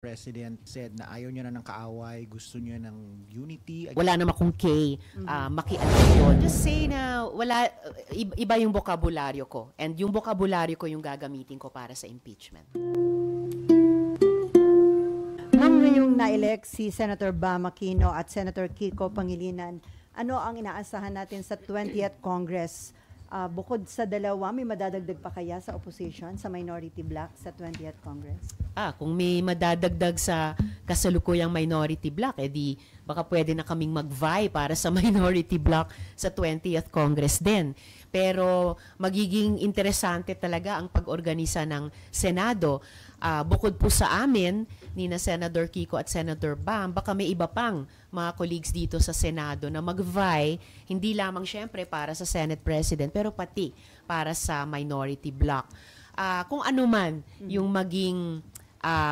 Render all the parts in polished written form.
President said na ayaw niya na ng kaaway, gusto niya ng unity. Wala naman kung K, makialam yun. Just say na wala, iba yung bokabularyo ko. And yung bokabularyo ko yung gagamitin ko para sa impeachment. Ma'am, ngayong na-elect si Senator Bam Aquino at Senator Kiko Pangilinan, ano ang inaasahan natin sa 20th Congress? Bukod sa dalawa, may madadagdag pa kaya sa opposition, sa minority bloc sa 20th Congress? Kung may madadagdag sa kasalukuyang minority bloc, edi baka pwede na kaming mag-vie para sa minority bloc sa 20th Congress din. Pero magiging interesante talaga ang pag-organisa ng Senado. Bukod po sa amin, ni na Senator Kiko at Senator Bam, baka may iba pang mga colleagues dito sa Senado na mag-vie, hindi lamang syempre para sa Senate President, pero pati para sa minority bloc. Kung ano man yung maging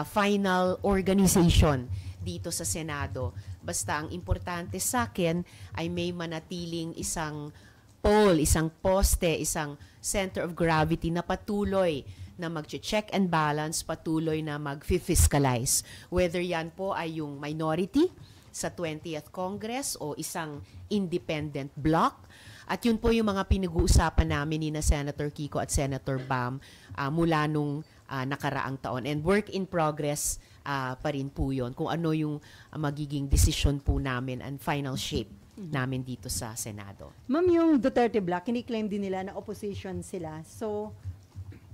final organization dito sa Senado, basta ang importante sa akin ay may manatiling isang pole, isang poste, isang center of gravity na patuloy na mag-check and balance, patuloy na mag-fiscalize. Whether yan po ay yung minority sa 20th Congress o isang independent bloc. At yun po yung mga pinag-uusapan namin ni na Senator Kiko at Senator Bam mula nung nakaraang taon. And work in progress pa rin po yun kung ano yung magiging decision po namin and final shape namin dito sa Senado. Ma'am, yung Duterte bloc, kiniklaim din nila na opposition sila. So,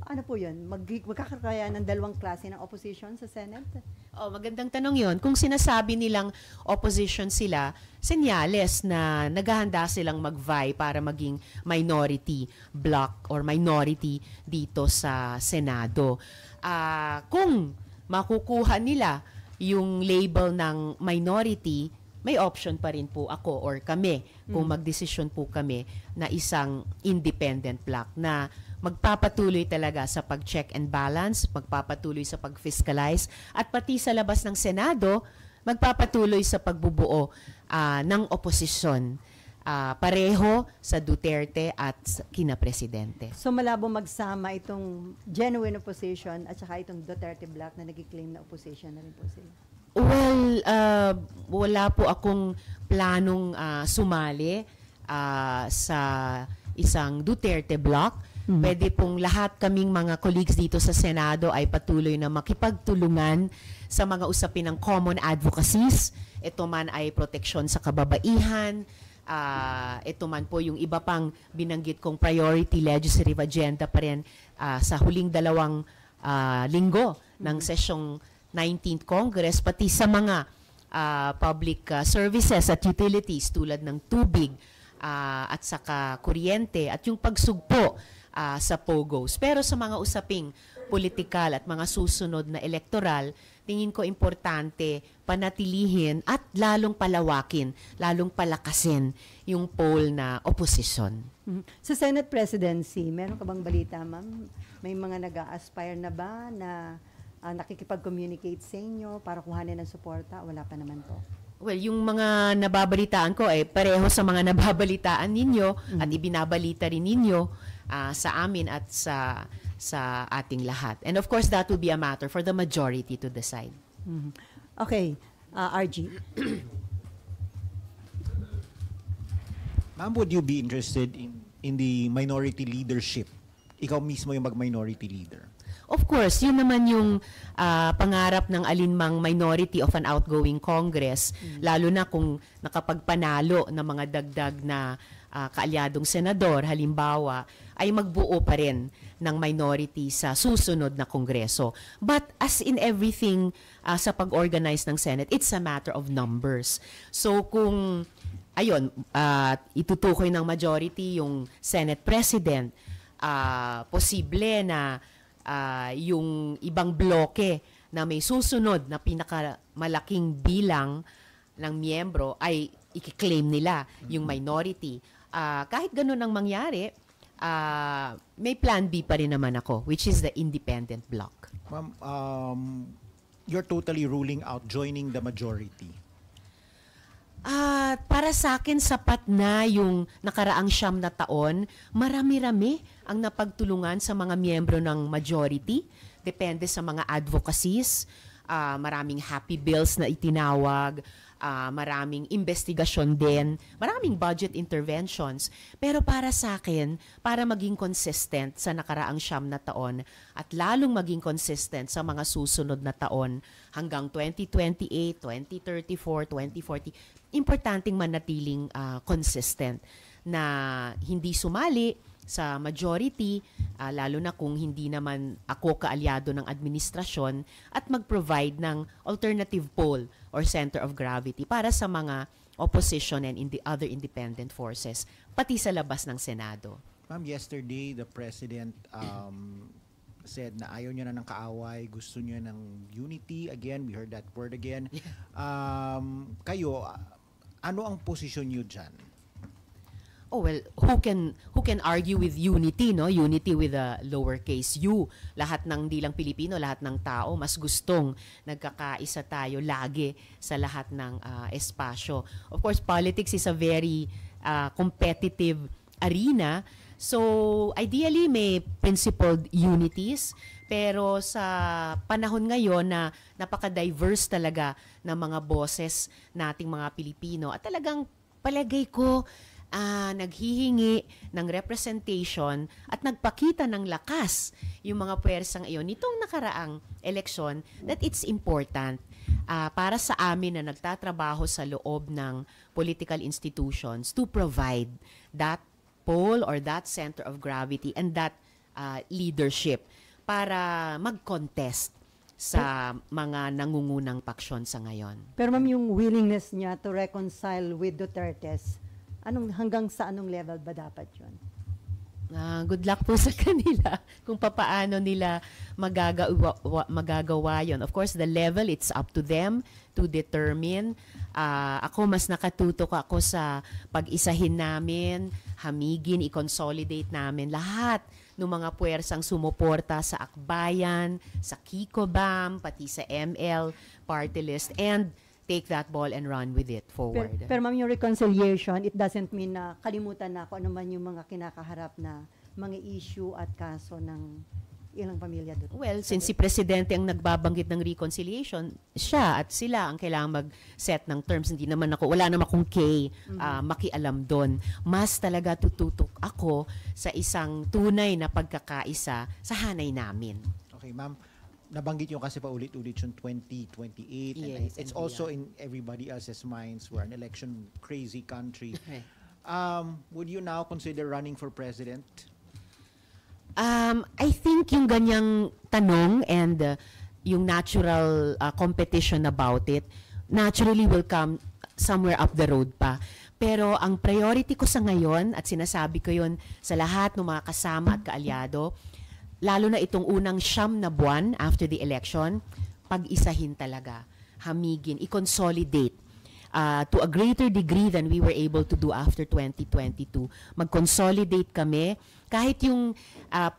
ano po yun? Magkakakaya ng dalawang klase ng opposition sa Senate? Magandang tanong yun. Kung sinasabi nilang opposition sila, senyales na naghahanda silang mag-vie para maging minority bloc or minority dito sa Senado. Kung makukuha nila yung label ng minority, may option pa rin po ako or kami kung magdesisyon po kami na isang independent bloc na magpapatuloy talaga sa pag-check and balance, magpapatuloy sa pag-fiscalize, at pati sa labas ng Senado, magpapatuloy sa pagbubuo ng oposisyon. Pareho sa Duterte at kina Presidente. So malabo magsama itong genuine opposition at saka itong Duterte bloc na nag-claim na opposition na rin po sila? Well, wala po akong planong sumali sa isang Duterte bloc. Pwede pong lahat kaming mga colleagues dito sa Senado ay patuloy na makipagtulungan sa mga usapin ng common advocacies. Ito man ay proteksyon sa kababaihan, ito man po yung iba pang binanggit kong priority legislative agenda pa rin sa huling 2 linggo ng sesyong 19th Congress, pati sa mga public services at utilities tulad ng tubig at saka kuryente at yung pagsugpo sa POGOs. Pero sa mga usaping politikal at mga susunod na elektoral, tingin ko importante panatilihin at lalong palawakin, lalong palakasin yung poll na oposisyon. Sa Senate presidency, meron ka bang balita, ma'am? May mga nag-a-aspire na ba na nakikipag-communicate sa inyo para kuhanin ng suporta? Wala pa naman po. Well, yung mga nababalitaan ko ay pareho sa mga nababalitaan ninyo at ibinabalita rin ninyo sa amin at sa ating lahat. And of course, that will be a matter for the majority to decide. Okay, RG. Ma'am, would you be interested in the minority leadership? Ikaw mismo yung mag-minority leader. Of course, yun naman yung pangarap ng alinmang minority of an outgoing Congress, lalo na kung nakapagpanalo ng mga dagdag na kaalyadong senador, halimbawa, ay magbuo pa rin ng minority sa susunod na Kongreso. But as in everything sa pag-organize ng Senate, it's a matter of numbers. So kung, itutukoy ng majority yung Senate President, posible na yung ibang bloke na may susunod na pinakamalaking bilang ng miyembro ay i-claim nila yung minority. Kahit ganun ang mangyari, may plan B pa rin naman ako, which is the independent bloc. Ma'am, you're totally ruling out joining the majority. Para sa akin, sapat na yung nakaraang 9 na taon. Marami-rami ang napagtulungan sa mga miyembro ng majority. Depende sa mga advocacies. maraming happy bills na itinawag, maraming investigasyon din, maraming budget interventions. Pero para sa akin, para maging consistent sa nakaraang 9 na taon at lalong maging consistent sa mga susunod na taon hanggang 2028, 2034, 2040, importanteng manatiling consistent na hindi sumali sa majority, lalo na kung hindi naman ako kaalyado ng administrasyon, at mag-provide ng alternative pole or center of gravity para sa mga opposition and in the other independent forces, pati sa labas ng Senado. Ma'am, yesterday, the President said na ayaw niya na ng kaaway, gusto niya ng unity. Again, we heard that word again. Kayo, ano ang posisyon niyo dyan? Oh well, who can argue with unity, no? Unity with a lowercase u. Lahat ng di lang Pilipino, lahat ng tao mas gustong nagkakaisa tayo lagi sa lahat ng espasyo. Of course, politics is a very competitive arena. So, ideally may principled unities, pero sa panahon ngayon na napaka-diverse talaga ng mga boses nating mga Pilipino at talagang palagay ko naghihingi ng representation at nagpakita ng lakas yung mga puwersang iyon nitong nakaraang eleksyon, that it's important para sa amin na nagtatrabaho sa loob ng political institutions to provide that pole or that center of gravity and that leadership para mag-contest sa mga nangungunang paksyon sa ngayon. Pero ma'am, yung willingness niya to reconcile with Duterte's, hanggang sa anong level ba dapat yun? Good luck po sa kanila kung papaano nila magagawa yon. Of course, the level, it's up to them to determine. Ako, mas nakatutok ako sa pag-isahin namin, hamigin, i-consolidate namin lahat ng mga puwersang sumuporta sa Akbayan, sa Kikobam, pati sa ML, party list, and take that ball and run with it forward. Pero ma'am, yung reconciliation, it doesn't mean na kalimutan na kung ano man yung mga kinakaharap na mga issue at kaso ng ilang pamilya doon. Well, since si Presidente ang nagbabanggit ng reconciliation, siya at sila ang kailangang mag-set ng terms. Hindi naman ako, wala naman akong makialam doon. Mas talaga tututok ako sa isang tunay na pagkakaisa sa hanay namin. Okay, ma'am. Nabanggit nyo kasi pa ulit-ulit yung 2028. Yes, and it's and also in everybody else's minds. We're an election-crazy country. Would you now consider running for president? I think yung ganyang tanong and yung natural competition about it, naturally will come somewhere up the road pa. Pero ang priority ko sa ngayon, at sinasabi ko yun sa lahat ng mga kasama at kaalyado, lalo na itong unang 9 na buwan after the election, pag-isahin talaga, hamigin, i-consolidate to a greater degree than we were able to do after 2022. Mag-consolidate kami, kahit yung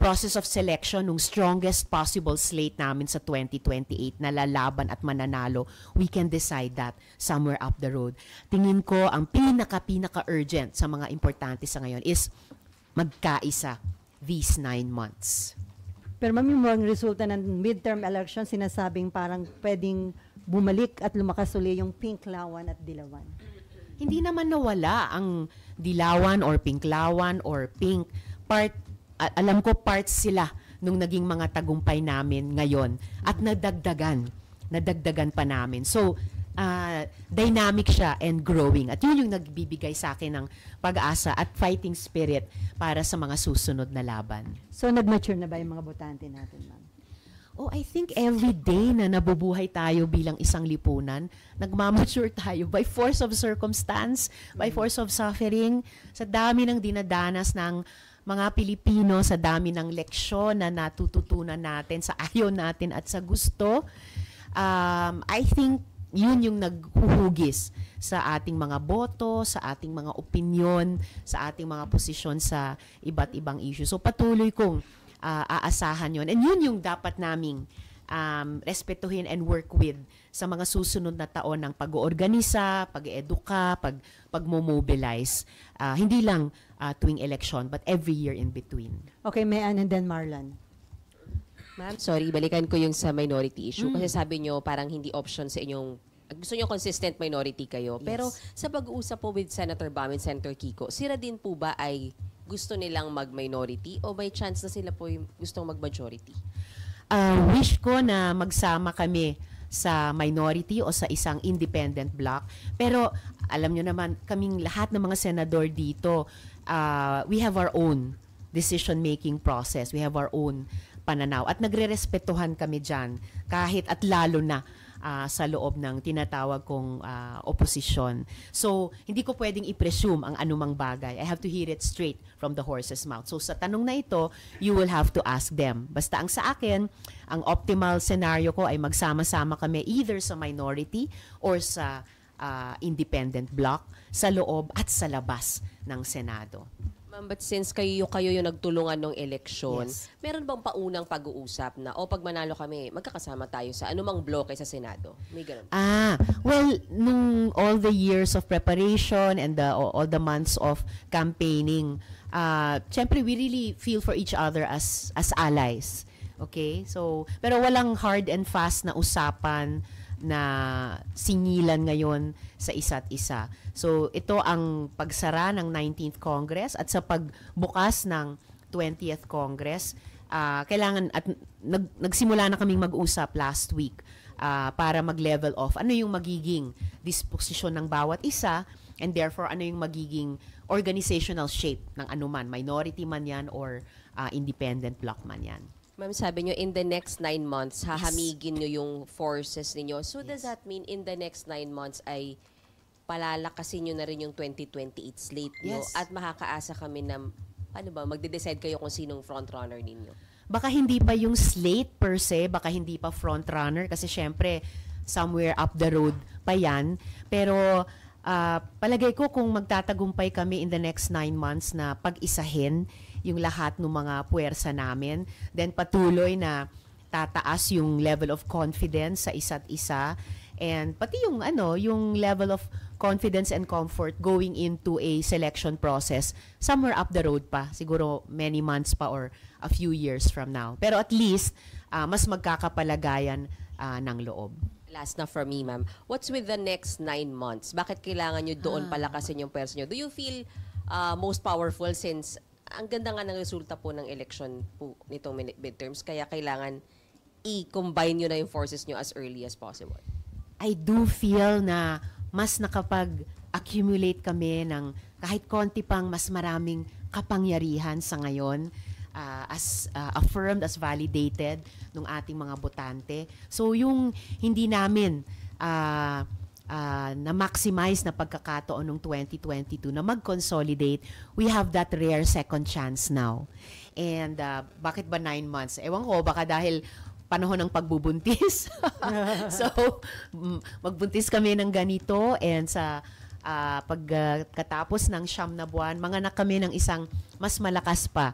process of selection ng strongest possible slate namin sa 2028 na lalaban at mananalo, we can decide that somewhere up the road. Tingin ko, ang pinaka-urgent sa mga importante sa ngayon is magkaisa these 9 months. Pero ma'am, yung mga resulta ng midterm election, sinasabing parang pwedeng bumalik at lumakas uli yung Pinklawan at Dilawan. Hindi naman nawala ang Dilawan or Pinklawan or Pink. Alam ko parts sila nung naging mga tagumpay namin ngayon at nadagdagan pa namin. So, dynamic siya and growing. At yun yung nagbibigay sa akin ng pag-asa at fighting spirit para sa mga susunod na laban. So, nag-mature na ba yung mga botante natin, ma'am? Oh, I think every day na nabubuhay tayo bilang isang lipunan, nagmamature tayo by force of circumstance, by force of suffering, sa dami ng dinadanas ng mga Pilipino, sa dami ng leksyon na natututunan natin, sa ayaw natin at sa gusto. I think yun yung naghuhugis sa ating mga boto, sa ating mga opinyon, sa ating mga posisyon sa iba't ibang issue. So patuloy kong aasahan yun. And yun yung dapat naming respetuhin and work with sa mga susunod na taon ng pag-oorganisa, pag-eduka, pag-mobilize. Hindi lang tuwing election, but every year in between. Okay, Mayan and then Marlon. Ma'am, sorry, balikan ko yung sa minority issue. Kasi sabi nyo parang hindi option sa inyong, gusto nyo consistent minority kayo. Pero sa pag-uusap po with Senator Bam and Senator Kiko, sila din po ba ay gusto nilang mag-minority o may chance na sila po yung gustong mag-majority? Wish ko na magsama kami sa minority o sa isang independent bloc. Pero alam nyo naman, kaming lahat ng mga senador dito, we have our own decision-making process. We have our own pananaw. At nagre-respetuhan kami dyan, kahit at lalo na sa loob ng tinatawag kong oposisyon. So, hindi ko pwedeng i-presume ang anumang bagay. I have to hear it straight from the horse's mouth. So, sa tanong na ito, you will have to ask them. Basta ang sa akin, ang optimal scenario ko ay magsama-sama kami either sa minority or sa independent bloc sa loob at sa labas ng Senado. Ma'am, but since kayo yung nagtulungan ng eleksyon, Yes. meron bang paunang pag-uusap na, pag manalo kami, magkakasama tayo sa anumang bloke sa Senado? May ganun. Well, nung all the years of preparation and all the months of campaigning, syempre we really feel for each other as allies. Okay? So, pero walang hard and fast na usapan na singilan ngayon sa isa't isa. So, ito ang pagsara ng 19th Congress at sa pagbukas ng 20th Congress, kailangan at nagsimula na kaming mag-usap last week para mag-level off ano yung magiging disposisyon ng bawat isa and therefore ano yung magiging organizational shape ng anuman, minority man yan or independent bloc man yan. Ma'am, sabi nyo, in the next 9 months, hahamigin nyo yung forces ninyo. So, does that mean in the next 9 months ay palalakasin nyo na rin yung 2028 slate nyo? Yes. At makakaasa kami na, magde-decide kayo kung sinong frontrunner ninyo? Baka hindi pa yung slate per se, baka hindi pa frontrunner kasi syempre somewhere up the road pa yan. Pero palagay ko kung magtatagumpay kami in the next 9 months na pag-isahin yung lahat ng mga puwersa namin, then patuloy na tataas yung level of confidence sa isa't isa, and pati yung yung level of confidence and comfort going into a selection process somewhere up the road pa, siguro many months pa or a few years from now. Pero at least mas magkakapalagayan ng loob. Last na for me, ma'am. What's with the next 9 months? Bakit kailangan nyo doon palakasin yung pwersa nyo? Do you feel most powerful since ang ganda nga ng resulta po ng election po nitong midterms, kaya kailangan i-combine nyo na yung forces nyo as early as possible? I do feel na mas nakapag-accumulate kami ng kahit konti pang mas maraming kapangyarihan sa ngayon, as affirmed, as validated ng ating mga botante. So yung hindi namin na-maximize na pagkakataon ng 2022 na mag-consolidate, we have that rare second chance now. And bakit ba 9 months? Ewan ko, baka dahil panahon ng pagbubuntis. So, magbuntis kami ng ganito and sa pagkatapos ng 9 na buwan, manganak kami ng isang mas malakas pa,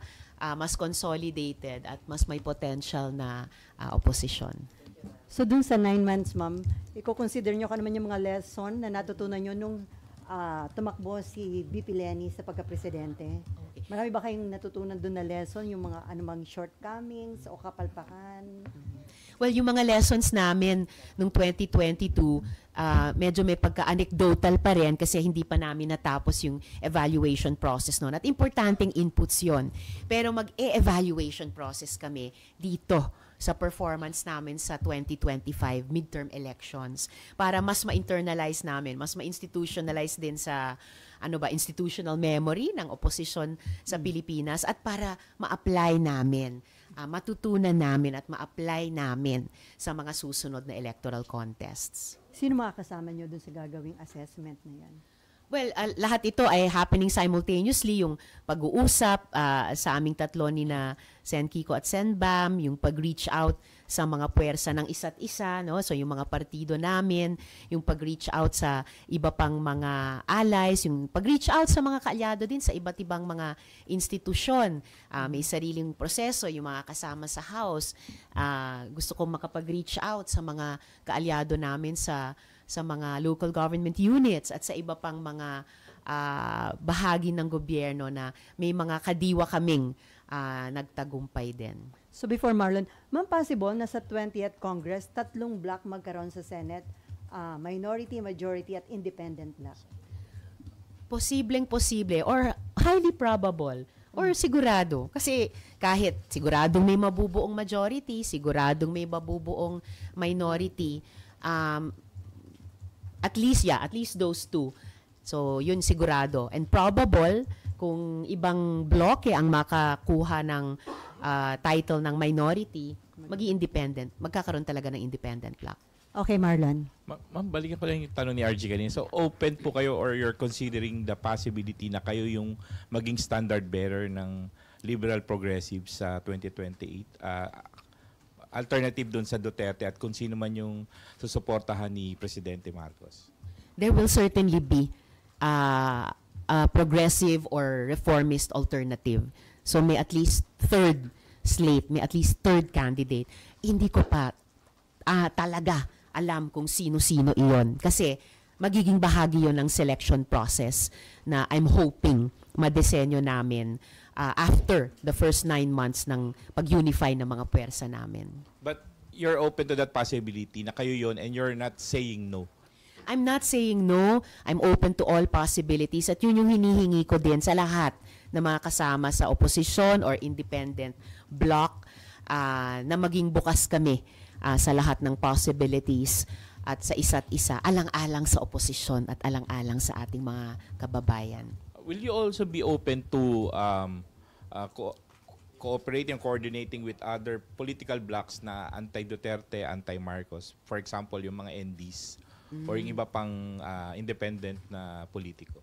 mas consolidated at mas may potential na opposition. So dun sa 9 months, ma'am, i-consider nyo ka naman yung mga lesson na natutunan nyo nung tumakbo si VP Lenny sa pagka-presidente. Okay. Marami ba kayong natutunan dun na lesson, yung mga anumang shortcomings o kapalpakan? Well, yung mga lessons namin nung 2022, medyo may pagka-anecdotal pa rin kasi hindi pa namin natapos yung evaluation process noon. At importanteng inputs yon. Pero mag-e-evaluation process kami dito sa performance namin sa 2025 midterm elections para mas ma-internalize namin, mas ma-institutionalize din sa institutional memory ng opposition sa Pilipinas at para ma-apply namin, matutunan namin at ma-apply namin sa mga susunod na electoral contests. Sino mga kasama nyo dun sa gagawing assessment na yan? Well, lahat ito ay happening simultaneously, yung pag-uusap sa aming tatlo ni na Sen Kiko at Sen Bam, yung pag-reach out sa mga puwersa ng isa't isa, no? So yung mga partido namin, yung pag-reach out sa iba pang mga allies, yung pag-reach out sa mga kaalyado din sa iba't ibang mga institusyon. May sariling proseso, yung mga kasama sa House. Gusto kong makapag-reach out sa mga kaalyado namin sa mga local government units at sa iba pang mga bahagi ng gobyerno na may mga kadiwa kaming nagtagumpay din. So before Marlon, ma'am, possible na sa 20th Congress, 3 block magkaroon sa Senate, minority, majority, at independent block? Posibleng-posible or highly probable or sigurado. Kasi kahit siguradong may mabubuong majority, siguradong may mabubuong minority, at least those two. So, yun sigurado. And probable, kung ibang bloke ang makakuha ng title ng minority, magi-independent. Magkakaroon talaga ng independent block. Okay, Marlon. Ma'am, balikan ko lang yung tanong ni RG kanina. So, open po kayo or you're considering the possibility na kayo yung maging standard bearer ng liberal progressive sa 2028? Alternative dun sa Duterte at kung sino man yung susuportahan ni Presidente Marcos? There will certainly be a progressive or reformist alternative. So may at least third slate, may at least third candidate. Hindi ko pa talaga alam kung sino-sino iyon. Kasi magiging bahagi yon ng selection process na I'm hoping madesenyo namin after the first 9 months ng pag-unify ng mga puwersa namin. But you're open to that possibility na kayo yon and you're not saying no? I'm not saying no. I'm open to all possibilities. At yun yung hinihingi ko din sa lahat na mga kasama sa opposition or independent bloc na maging bukas kami sa lahat ng possibilities at sa isa't isa, alang-alang sa opposition at alang-alang sa ating mga kababayan. Will you also be open to cooperating, coordinating with other political blocs na anti-Duterte, anti-Marcos? For example, yung mga NDs or yung iba pang independent na politiko?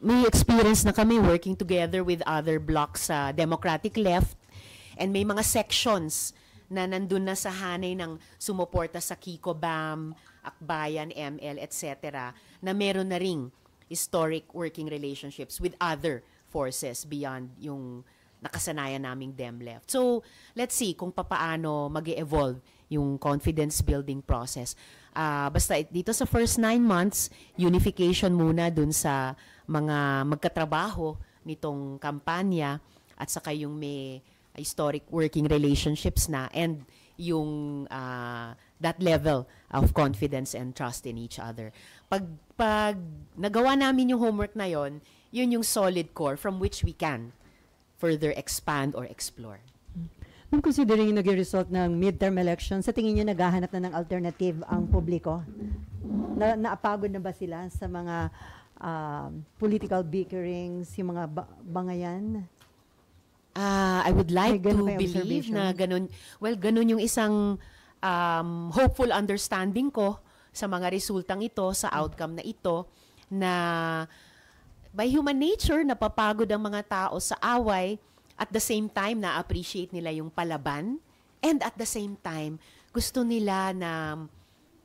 May experience na kami working together with other blocs sa Democratic Left and may mga sections na nandun na sa hanay ng sumuporta sa Kiko Bam, Akbayan, ML, etc. na meron na ring historic working relationships with other forces beyond yung nakasanayan naming Dem-Left. So, let's see kung papaano mag-evolve yung confidence building process. Basta dito sa first 9 months, unification muna dun sa mga magkatrabaho nitong kampanya at saka yung may historic working relationships na and yung that level of confidence and trust in each other. Pag nagawa namin yung homework na yon, yun yung solid core from which we can further expand or explore. Nung considering yung nag-result ng midterm election, sa tingin nyo naghahanap na ng alternative ang publiko? Naapagod na ba sila sa mga political bickerings, yung mga bangayan? I would like May to ganun kayong believe observation? na ganun. Well, ganun yung isang hopeful understanding ko sa mga resultang ito, sa outcome na ito, na by human nature, napapagod ang mga tao sa away, at the same time, na-appreciate nila yung palaban, and at the same time, gusto nila na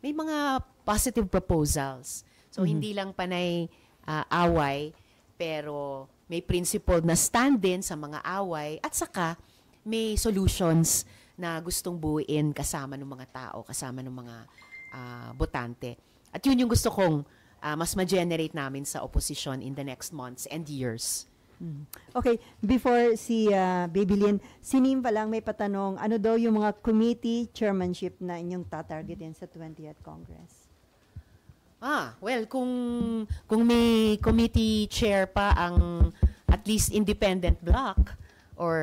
may mga positive proposals. So, hindi lang panay away, pero may principle na stand din sa mga away, at saka may solutions na gustong buuin kasama ng mga tao, kasama ng mga botante. At yun yung gusto kong mas ma-generate namin sa opposition in the next months and years. Okay, before si Baby Lynn, si Nim pa lang may patanong, ano daw yung mga committee chairmanship na inyong tatargetin sa 20th Congress? Well, kung may committee chair pa ang at least independent bloc or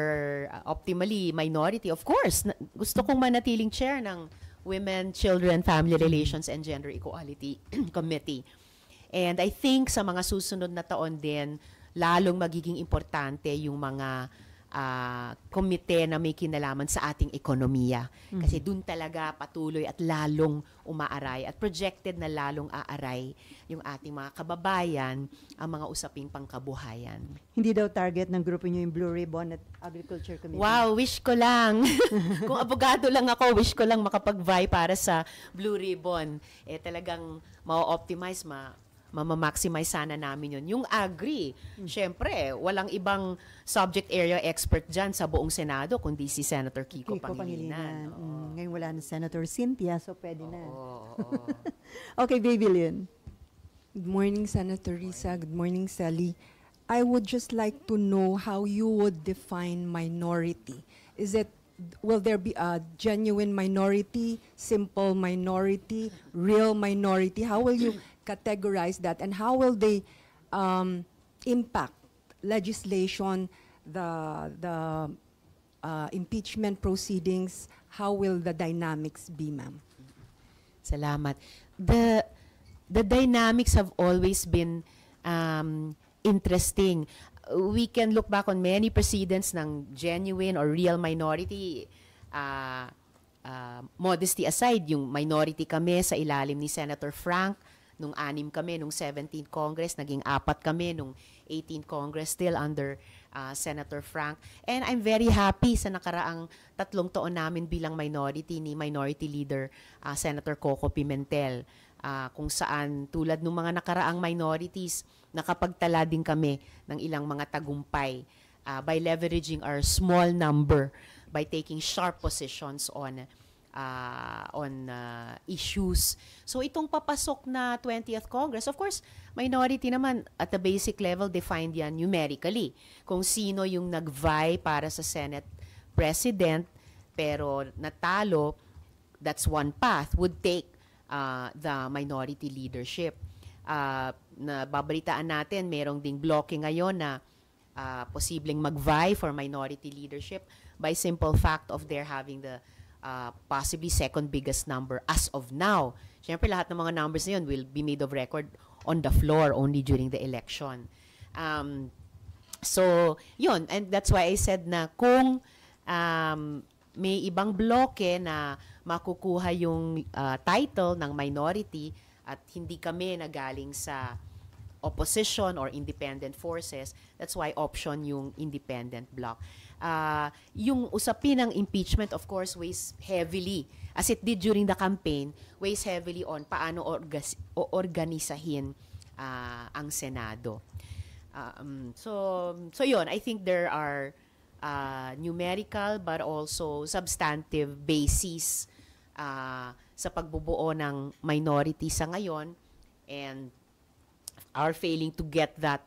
optimally minority, of course, gusto kong manatiling chair ng Women, Children, Family Relations and Gender Equality Committee. And I think sa mga susunod na taon din, lalong magiging importante yung mga komite na may kinalaman sa ating ekonomiya. Kasi dun talaga patuloy at lalong umaaray at projected na lalong aaray yung ating mga kababayan ang mga usaping pangkabuhayan. Hindi daw target ng grupo nyo yung Blue Ribbon at Agriculture Committee? Wow, wish ko lang. Kung abogado lang ako, wish ko lang makapag-vie para sa Blue Ribbon. Talagang ma-optimize, ma-maximize sana namin yun. Yung agri, syempre, walang ibang subject area expert dyan sa buong Senado, kundi si Senator Kiko Pangilinan. Ngayon wala na Senator Cynthia, so pwede na. Oo. Okay, Baby Lynn. Good morning, Senator Risa. Good morning, Sally. I would just like to know how you would define minority. Will there be a genuine minority, simple minority, real minority? How will you categorize that, and how will they impact legislation, the impeachment proceedings? How will the dynamics be, ma'am? Salamat. The dynamics have always been interesting. We can look back on many precedents ng genuine or real minority. Modesty aside, yung minority kami sa ilalim ni Senator Frank, nung 6 kami, nung 17th Congress, naging 4 kami, nung 18th Congress, still under Senator Frank. And I'm very happy sa nakaraang 3 taon namin bilang minority ni Minority Leader Senator Coco Pimentel, kung saan tulad ng mga nakaraang minorities, nakapagtala din kami ng ilang mga tagumpay by leveraging our small number, by taking sharp positions on issues. So itong papasok na 20th Congress, of course, minority naman at the basic level defined yan numerically. Kung sino yung nag-vie para sa Senate President pero natalo, that's one path, would take the minority leadership. Nababalitaan natin, merong ding blocking ngayon na posibleng mag-vie for minority leadership by simple fact of their having the possibly second biggest number as of now. Siyempre, lahat ng mga numbers na yun will be made of record on the floor only during the election. So, yun. And that's why I said na kung may ibang bloke na makukuha yung title ng minority at hindi kami nagaling sa opposition or independent forces, that's why option yung independent bloc. Yung usapin ng impeachment, of course, weighs heavily, as it did during the campaign, weighs heavily on paano organisahin ang Senado. So yun, I think there are numerical but also substantive basis sa pagbubuo ng minority sa ngayon, and are failing to get that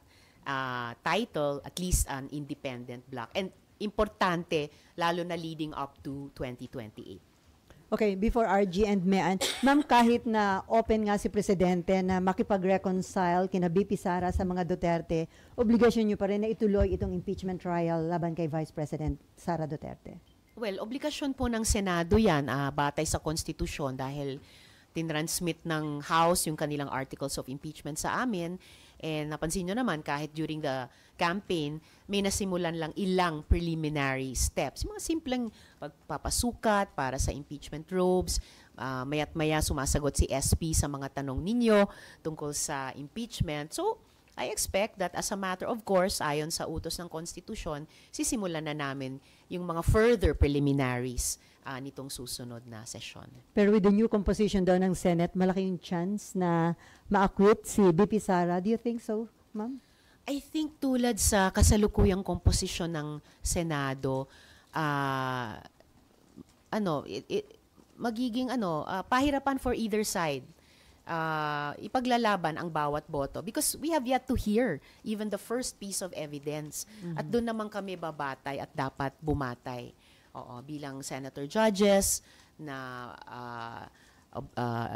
title, at least an independent bloc. And importante, lalo na leading up to 2028. Okay, before RG and Mean, ma'am, kahit na open nga si Presidente na makipag-reconcile kina BP Sara sa mga Duterte, obligasyon niyo pa rin na ituloy itong impeachment trial laban kay Vice President Sara Duterte? Well, obligasyon po ng Senado yan, batay sa konstitusyon, dahil tinransmit ng House yung kanilang articles of impeachment sa amin. And napansin nyo naman, kahit during the campaign, may nasimulan lang ilang preliminary steps. Yung mga simpleng pagpapasukat para sa impeachment robes, maya't maya sumasagot si SP sa mga tanong ninyo tungkol sa impeachment. So, I expect that as a matter of course, ayon sa utos ng konstitusyon, sisimulan na namin yung mga further preliminaries nitong susunod na sesyon. Pero with the new composition daw ng Senate, malaki yung chance na ma-acquit si BP Sara. Do you think so, ma'am? I think tulad sa kasalukuyang komposisyon ng Senado, magiging pahirapan for either side. Ipaglalaban ang bawat boto because we have yet to hear even the first piece of evidence. At doon naman kami babatay at dapat bumatay. Bilang senator judges na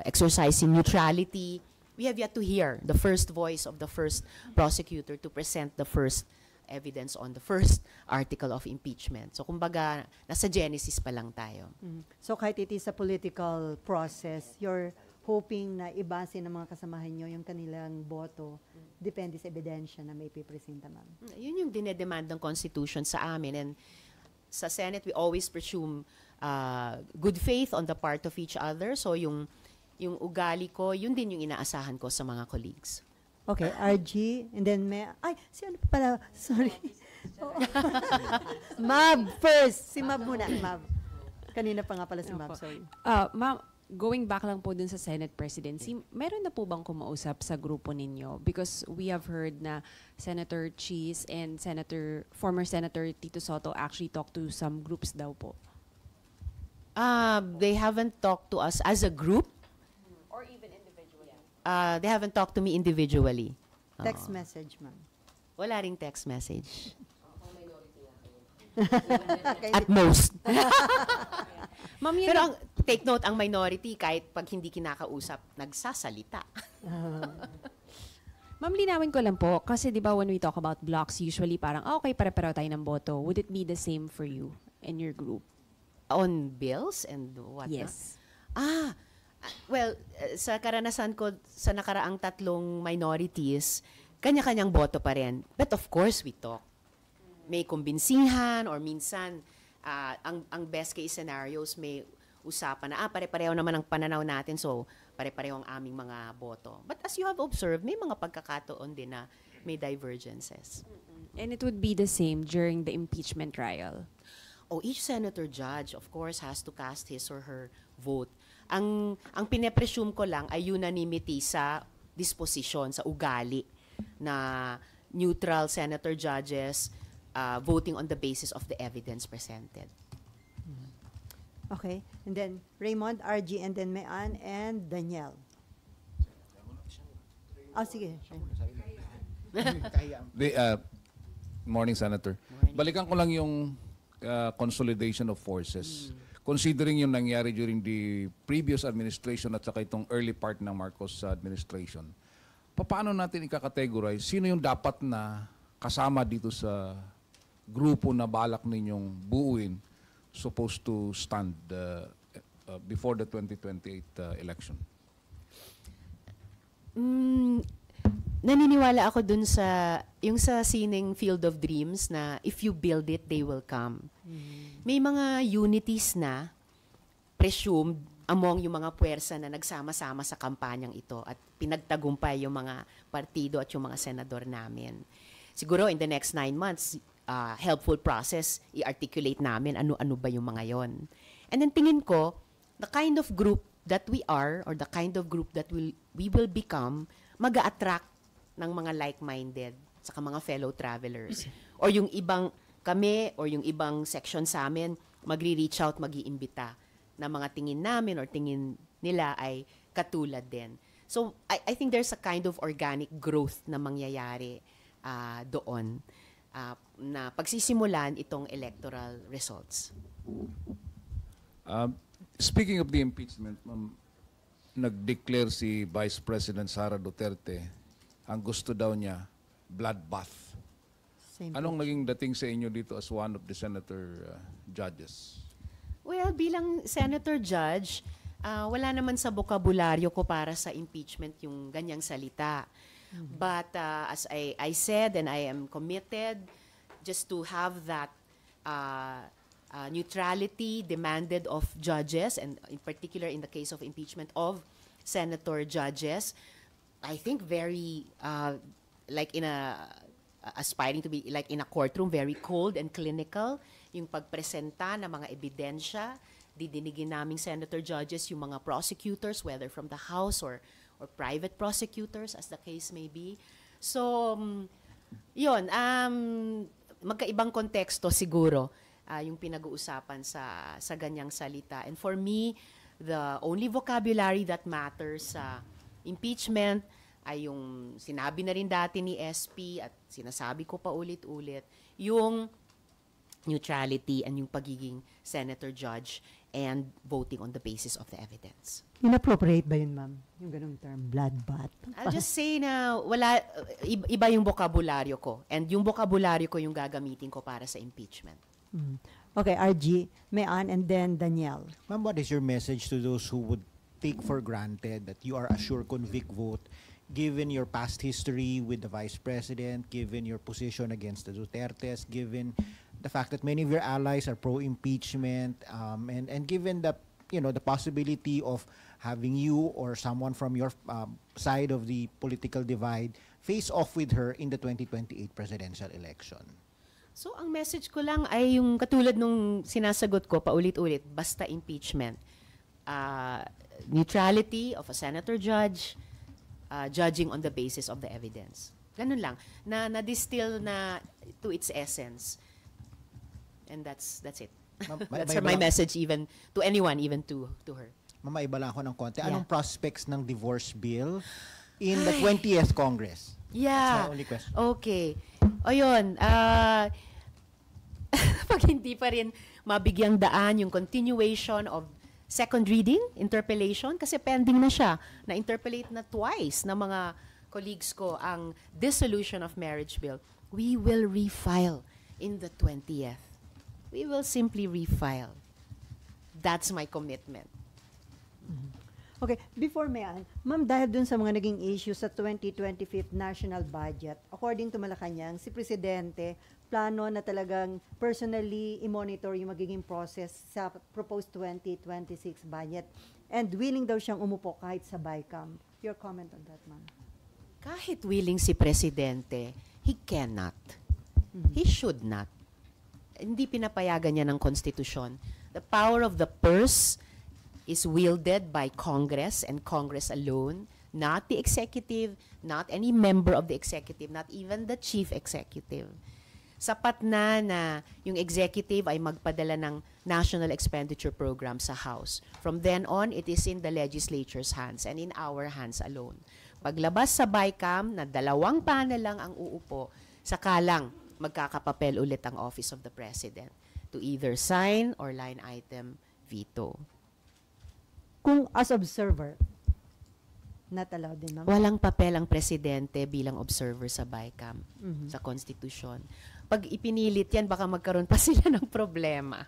exercising neutrality, we have yet to hear the first voice of the first prosecutor to present the first evidence on the first article of impeachment. So kumbaga, nasa genesis pa lang tayo. So kahit it is a political process, you're hoping na ibase ng mga kasamahan nyo yung kanilang boto, depende sa ebidensya na may pipresenta, ma'am. Yun yung dinedemand ng Constitution sa amin. And sa Senate, we always presume good faith on the part of each other. So yung ugali ko, yun din yung inaasahan ko sa mga colleagues. Okay, RG, and then si ano pala, sorry. Mab first. Si Mab muna, Mab. Kanina pa nga pala si Mab, sorry. Ma'am, going back lang po dun sa Senate presidency, meron na po bang kumausap sa grupo ninyo? Because we have heard na Senator Cheese and former Senator Tito Sotto actually talked to some groups daw po. They haven't talked to us as a group. Or even individually? They haven't talked to me individually. Text message, ma'am. Wala ring text message. At most. Ma'am, yun Pero take note, ang minority, kahit pag hindi kinakausap, nagsasalita. Ma'am, linawin ko lang po, kasi di ba when we talk about blocks, usually parang, okay, pare-pareho tayo ng boto. Would it be the same for you and your group? On bills and what? Yes. Well, sa karanasan ko sa nakaraang 3 minorities, kanya-kanyang boto pa rin. But of course, we talk. May kumbinsihan or minsan, ang best case scenarios, may usapan na, pare-pareho naman ang pananaw natin, so pare-pareho ang aming mga boto. But as you have observed, may mga pagkakataon din na may divergences. And it would be the same during the impeachment trial. Each senator judge, of course, has to cast his or her vote. Ang pine-presume ko lang ay unanimity sa disposition, sa ugali na neutral senator judges voting on the basis of the evidence presented. Okay. And then Raymond, RG, and then Mayan, and Danielle. Sige. Morning, Senator. Balikan ko lang yung consolidation of forces. Considering yung nangyari during the previous administration at saka itong early part ng Marcos administration, paano natin ika-categorize sino yung dapat na kasama dito sa grupo na balak ninyong buuin supposed to stand before the 2028 election? Naniniwala ako dun sa sining Field of Dreams na if you build it, they will come. May mga unities na presumed among yung mga puwersa na nagsama-sama sa kampanyang ito at pinagtagumpay yung mga partido at yung mga senador namin. Siguro in the next 9 months, helpful process, i-articulate namin ano-ano ba yung mga yon. And then tingin ko, the kind of group that we are or the kind of group that we will become, mag-a-attract ng mga like-minded saka mga fellow travelers. Or yung ibang kami or yung ibang section sa amin, magre-reach out, mag-iimbita na mga tingin namin or tingin nila ay katulad din. So, I think there's a kind of organic growth na mangyayari doon na pagsisimulan itong electoral results. Speaking of the impeachment, nag-declare si Vice President Sara Duterte, ang gusto daw niya, bloodbath. Anong naging dating sa inyo dito as one of the senator judges? Well, bilang senator judge, wala naman sa bokabularyo ko para sa impeachment yung ganyang salita. But as I said, and I am committed just to have that neutrality demanded of judges, and in particular in the case of impeachment of senator judges, I think very like in aspiring to be like in a courtroom, very cold and clinical, yung pagpresenta ng mga ebidensya, didinigin naming senator judges, yung mga prosecutors, whether from the House or private prosecutors, as the case may be. So, yun, magkaibang konteksto siguro yung pinag-uusapan sa ganyang salita. And for me, the only vocabulary that matters sa impeachment ay yung sinabi na rin dati ni SP at sinasabi ko pa ulit-ulit, yung neutrality and yung pagiging senator judge and voting on the basis of the evidence. Inappropriate ba yun, ma'am? Yung ganung term, bloodbath? I'll just say na iba yung bokabularyo ko, and yung bokabularyo ko yung gagamitin ko para sa impeachment. Okay, RG, Mayan, and then Danielle. Ma'am, what is your message to those who would take for granted that you are a sure convict vote given your past history with the Vice President, given your position against the Dutertes, given the fact that many of your allies are pro-impeachment, and given the the possibility of having you or someone from your side of the political divide face off with her in the 2028 presidential election? So, ang message ko lang ay yung katulad nung sinasagot ko paulit-ulit, basta impeachment. Neutrality of a senator judge, judging on the basis of the evidence. Ganun lang. Na-distill na to its essence. And that's it. That's my message even to anyone, even to her. Mamaiba lang ako ng konti. Yeah. Anong prospects ng divorce bill in the 20th Congress? Yeah. That's my only question. Okay. O yun, pag hindi pa rin mabigyang daan yung continuation of second reading, interpellation, kasi pending na siya. Na-interpellate na twice ng mga colleagues ko ang dissolution of marriage bill. We will refile in the 20th. We will simply refile. That's my commitment. Okay, before Mayan, ma'am, dahil dun sa mga naging issue sa 2025 national budget, according to Malacanang, si Presidente plano na talagang personally i-monitor yung magiging process sa proposed 2026 budget and willing daw siyang umupo kahit sa BICAM. Your comment on that, ma'am? Kahit willing si Presidente, he cannot. He should not. Hindi pinapayagan niya ng konstitusyon. The power of the purse is wielded by Congress and Congress alone, not the executive, not any member of the executive, not even the chief executive. Sapat na yung executive ay magpadala ng national expenditure program sa House. From then on, it is in the legislature's hands and in our hands alone. Paglabas sa BICAM na 2 panel lang ang uupo, saka lang magkakapapel ulit ang Office of the President to either sign or line item veto. Kung as observer, not allowed din, ma'am? Walang papel ang Presidente bilang observer sa BICAM, sa Constitution. Pag ipinilit yan, baka magkaroon pa sila ng problema.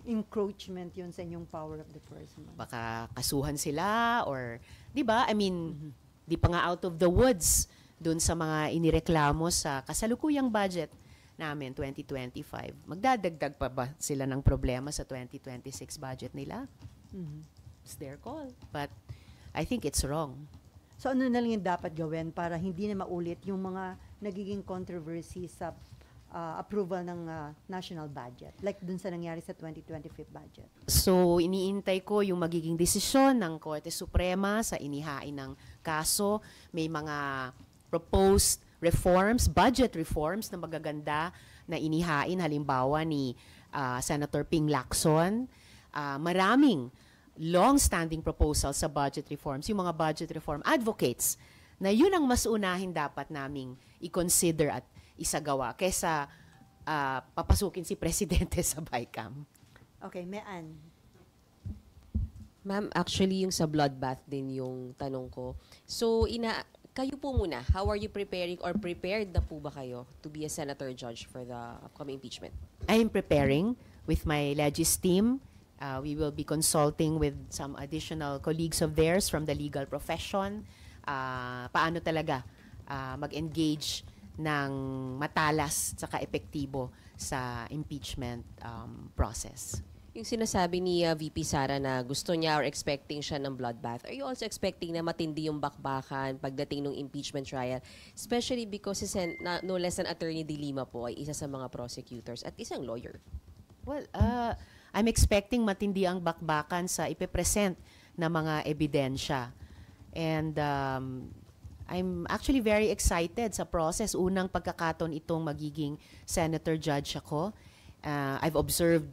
Encroachment yun sa inyong power of the purse, ma'am. Baka kasuhan sila or, di ba? I mean, di pa nga out of the woods dun sa mga inireklamo sa kasalukuyang budget namin, 2025. Magdadagdag pa ba sila ng problema sa 2026 budget nila? It's their call. But I think it's wrong. So ano na lang yung dapat gawin para hindi na maulit yung mga nagiging controversy sa approval ng national budget, like dun sa nangyari sa 2025 budget? So, iniintay ko yung magiging desisyon ng Korte Suprema sa inihain ng kaso. May mga proposed reforms, budget reforms na magaganda na inihain, halimbawa ni Senator Ping Lacson. Maraming long-standing proposals sa budget reforms, yung mga budget reform advocates, na yun ang mas unahin dapat naming i-consider at isagawa kaysa papasukin si Presidente sa BICAM. Okay, Mayan. Ma'am, actually yung sa bloodbath din yung tanong ko. So, kayo po muna, how are you preparing or prepared na po ba kayo to be a senator judge for the upcoming impeachment? I am preparing with my Legis team. We will be consulting with some additional colleagues of theirs from the legal profession. Paano talaga mag-engage ng matalas saka epektibo sa impeachment process. Yung sinasabi ni VP Sara na gusto niya or expecting siya ng bloodbath, are you also expecting na matindi yung bakbakan pagdating ng impeachment trial? Especially because no less than Attorney De Lima po ay isa sa mga prosecutors at isang lawyer. Well, I'm expecting matindi ang bakbakan sa ipepresent na mga ebidensya. And I'm actually very excited sa process. Unang pagkakataon itong magiging senator judge ako. I've observed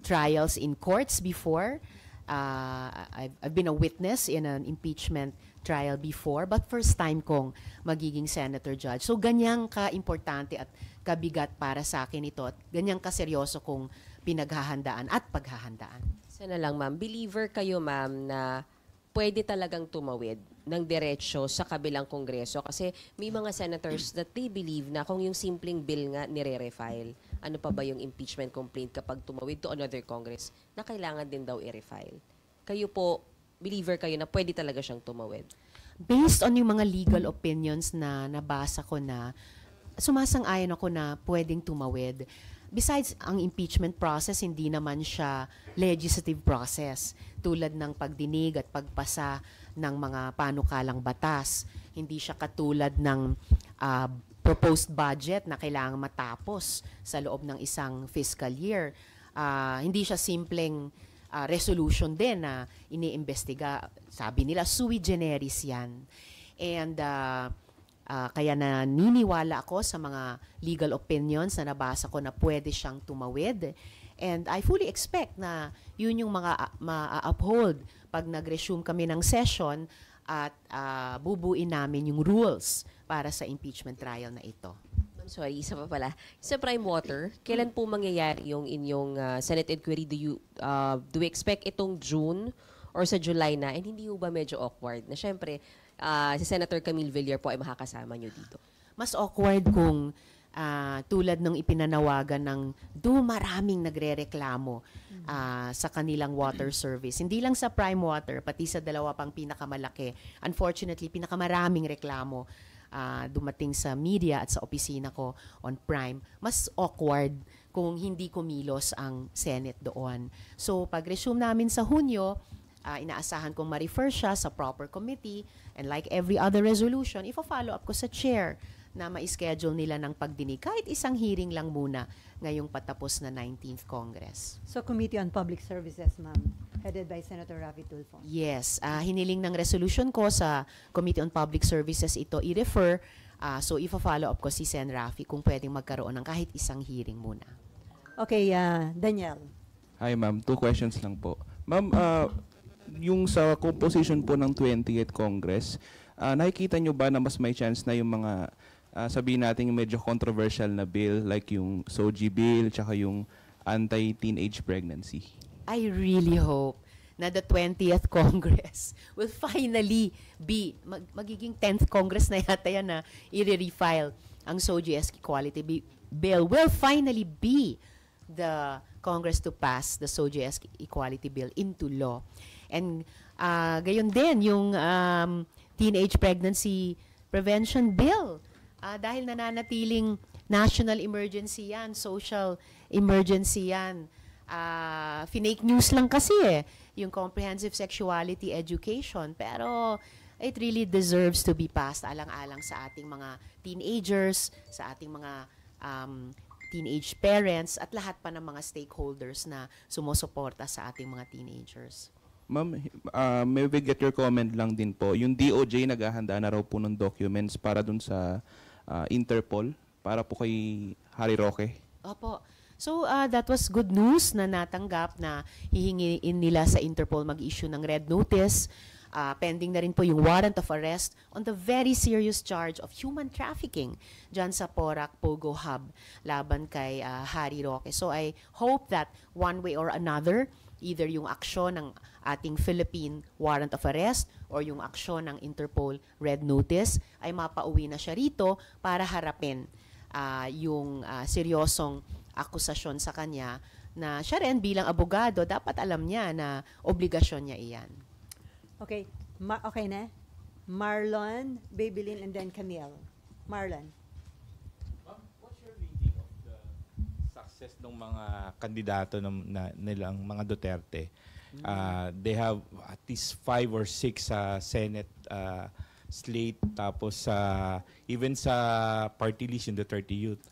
trials in courts before. I've been a witness in an impeachment trial before, but first time kong magiging senator judge. So ganyang ka-importante at kabigat para sa akin ito at ganyang kaseryoso kong pinaghahandaan at paghahandaan. Sana lang, ma'am, believer kayo, ma'am, na pwede talagang tumawid ng diretsyo sa kabilang kongreso kasi may mga senators that they believe na kung yung simpleng bill nga nire-refile, ano pa ba yung impeachment complaint kapag tumawid to another congress na kailangan din daw i-refile. Kayo po, believer kayo na pwede talaga siyang tumawid? Based on yung mga legal opinions na nabasa ko na, sumasang-ayon ako na pwedeng tumawid. Besides, ang impeachment process, hindi naman siya legislative process tulad ng pagdinig at pagpasa ng mga panukalang batas. Hindi siya katulad ng proposed budget na kailangan matapos sa loob ng isang fiscal year. Hindi siya simpleng resolution din na iniimbestiga. Sabi nila, sui generis yan. And kaya naniniwala ako sa mga legal opinions na nabasa ko na pwede siyang tumawid. And I fully expect na yun yung mga ma-uphold pag nag-resume kami ng session at bubuin namin yung rules para sa impeachment trial na ito. Ma'am, sorry, isa pa pala. Sa Prime Water, kailan po mangyayari yung inyong Senate inquiry? Do we expect itong June or sa July na? And hindi ba medyo awkward na syempre si Senator Camille Villar po ay makakasama nyo dito? Mas awkward kung tulad ng ipinanawagan ng maraming nagrereklamo sa kanilang water service. Hindi lang sa Prime Water, pati sa dalawa pang pinakamalaki. Unfortunately, pinakamaraming reklamo dumating sa media at sa opisina ko on Prime. Mas awkward kung hindi kumilos ang Senate doon. So, pag-resume namin sa Hunyo, inaasahan kong ma-refer siya sa proper committee, and like every other resolution, ifo-follow up ko sa chair na ma-schedule nila ng pagdinig. Kahit isang hearing lang muna ngayong patapos na 19th Congress. So, Committee on Public Services, ma'am, headed by Senator Raffy Tulfo. Yes, hiniling ng resolution ko sa Committee on Public Services ito i-refer. So, ifo-follow up ko si Sen. Raffy kung pwedeng magkaroon ng kahit isang hearing muna. Okay, Daniel. Hi ma'am, 2 questions lang po. Ma'am, yung sa composition po ng 20th Congress, nakikita nyo ba na mas may chance na yung mga sabihin natin yung medyo controversial na bill like yung SOGI bill tsaka yung anti-teenage pregnancy? I really hope na the 20th Congress will finally be, magiging 10th Congress na yata yan na i-refile ang SOGI Equality Bill will finally be the Congress to pass the SOGI Equality Bill into law. And gayon din yung Teenage Pregnancy Prevention Bill. Dahil nananatiling national emergency yan, social emergency yan. Fake news lang kasi yung comprehensive sexuality education. Pero it really deserves to be passed alang-alang sa ating mga teenagers, sa ating mga teenage parents, at lahat pa ng mga stakeholders na sumusuporta sa ating mga teenagers. Ma'am, may we get your comment lang din po. Yung DOJ naghahanda na raw po ng documents para dun sa Interpol, para po kay Harry Roque. Opo. So, that was good news na natanggap na hihingiin nila sa Interpol mag-issue ng red notice. Pending na rin po yung warrant of arrest on the very serious charge of human trafficking dyan sa Porac Pogo Hub laban kay Harry Roque. So, I hope that one way or another, either yung aksyon ng ating Philippine warrant of arrest or yung aksyon ng Interpol red notice ay mapauwi na siya rito para harapin yung seryosong akusasyon sa kanya na siya rin bilang abogado dapat alam niya na obligasyon niya iyan. Okay, okay na? Marlon, Babylin, and then Camille. Marlon. What's your reading of the success ng mga kandidato nilang mga Duterte? They have at least 5 or 6 Senate slate, tapos even sa party list yung Duterte Youth.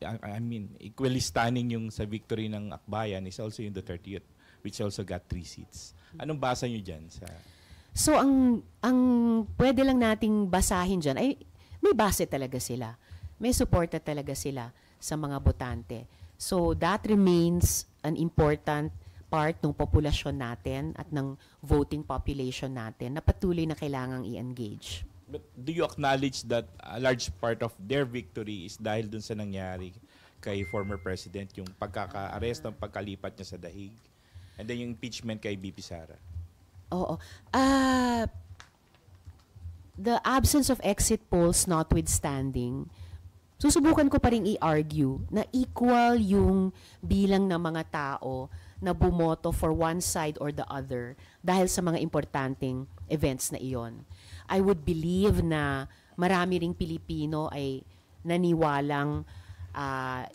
I mean, equally stunning yung sa victory ng Akbayan is also yung Duterte Youth, which also got 3 seats. Anong basa nyo dyan? So, ang pwede lang nating basahin dyan ay may base talaga sila. May suporta talaga sila sa mga botante. So, that remains an important part ng populasyon natin at ng voting population natin na patuloy na kailangang i-engage. But do you acknowledge that a large part of their victory is dahil dun sa nangyari kay former president, yung pagkaka-arrest ng pagkalipat niya sa dahig, and then yung impeachment kay BP Sara? Oo. The absence of exit polls notwithstanding, susubukan ko pa rin i-argue na equal yung bilang ng mga tao na bumoto for one side or the other dahil sa mga importanteng events na iyon. I would believe na marami ring Pilipino ay naniwalang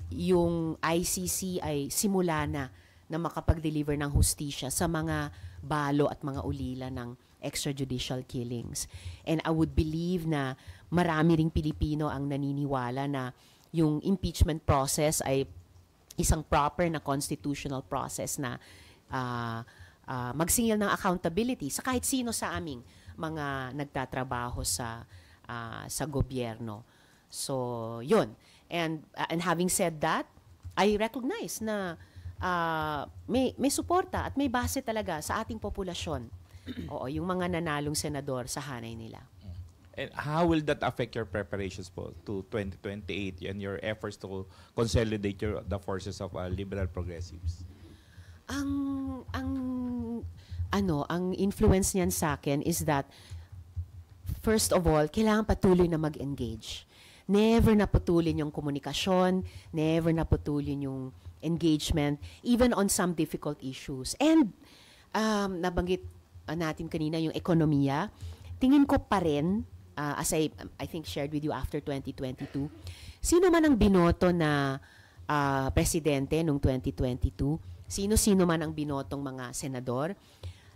yung ICC ay simula na makapag-deliver ng hustisya sa mga balo at mga ulila ng extrajudicial killings. And I would believe na marami ring Pilipino ang naniniwala na yung impeachment process ay isang proper na constitutional process na magsingil ng accountability sa kahit sino sa aming mga nagtatrabaho sa gobyerno. So, yun. And having said that, I recognize na may suporta at may base talaga sa ating populasyon Oo, yung mga nanalong senador sa hanay nila. And how will that affect your preparations po to 2028 and your efforts to consolidate the forces of liberal progressives? Ang influence niyan sa akin is that first of all, kailangan patuloy na mag-engage. Never na putulin yung komunikasyon, never na putulin yung engagement, even on some difficult issues. And nabanggit natin kanina yung ekonomiya. Tingin ko pa rin, as I think shared with you after 2022, sino man ang binoto na presidente noong 2022, sino-sino man ang binotong mga senador,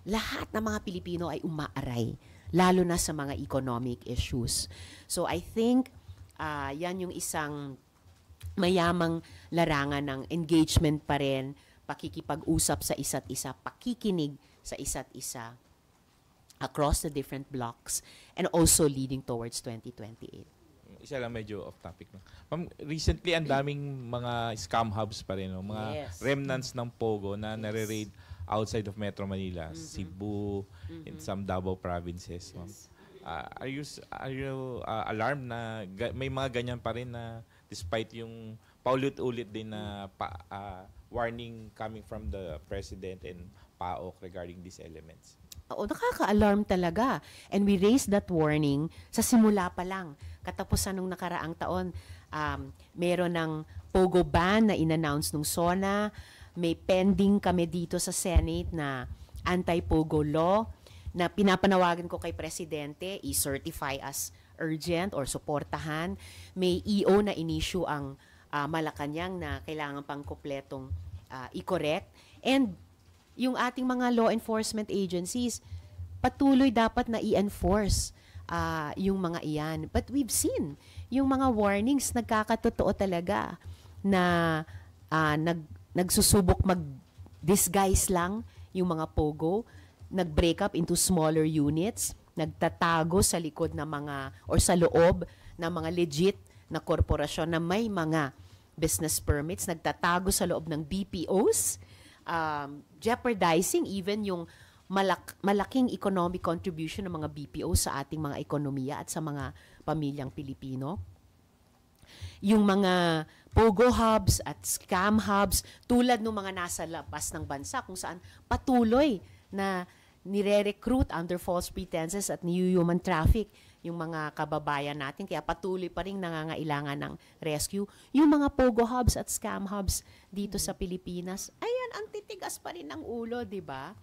lahat ng mga Pilipino ay umaaray, lalo na sa mga economic issues. So I think yan yung isang mayamang larangan ng engagement pa rin, pakikipag-usap sa isa't isa, pakikinig sa isa't isa across the different blocks and also leading towards 2028. Isa lang medyo off topic. No? Ma'am, recently ang daming mga scam hubs pa rin, no? Mga Yes. remnants ng Pogo na nare-raid outside of Metro Manila, Cebu, in some Davao provinces. Ma'am. Are you alarmed na may mga ganyan pa rin na despite yung paulit-ulit din na warning coming from the President and PAOK regarding these elements? Oo, nakaka-alarm talaga. And we raised that warning sa simula pa lang. Katapusan nung nakaraang taon, meron ng Pogo ban na in-announce nung SONA. May pending kami dito sa Senate na anti-Pogo law na pinapanawagan ko kay Presidente, i-certify as urgent or suportahan. May EO na in-issue ang Malacanang na kailangan pang kompletong i-correct. And yung ating mga law enforcement agencies, patuloy dapat na i-enforce yung mga iyan. But we've seen yung mga warnings nagkakatotoo talaga na nagsusubok mag-disguise lang yung mga Pogo, nag-break up into smaller units, nagtatago sa likod ng mga or sa loob ng mga legit na korporasyon na may mga business permits, nagtatago sa loob ng BPOs, jeopardizing even yung malaking economic contribution ng mga BPO sa ating mga ekonomiya at sa mga pamilyang Pilipino. Yung mga Pogo hubs at scam hubs tulad ng mga nasa labas ng bansa kung saan patuloy na nire-recruit under false pretenses at human traffic yung mga kababayan natin, kaya patuloy pa rin nangangailangan ng rescue. Yung mga Pogo hubs at scam hubs dito sa Pilipinas, ayan, ang titigas pa rin ng ulo, di ba?